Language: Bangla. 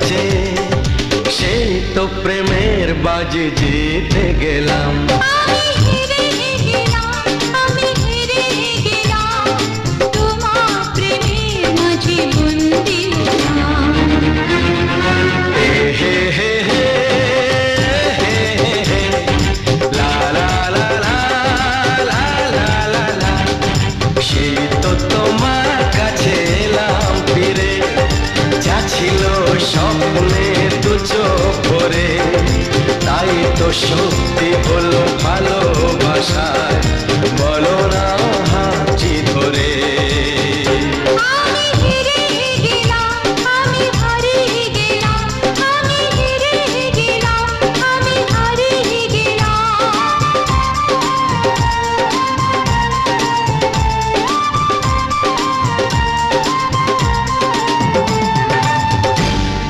কাছে, সেই তো প্রেমের বাজি জিতে গেলাম। আমি হেরে গেলাম, আমি হেরে গেলাম, তোমার প্রেমের মাঝে বন্দী হলাম। হে হে হে হে হে হে, লা লা লা লা লা লা লা লা। সেই তো তোমার কাছে এলাম ফিরে, যা ছিল স্বপ্নে দু চোখ ভরে, তাই তো সত্যি হলো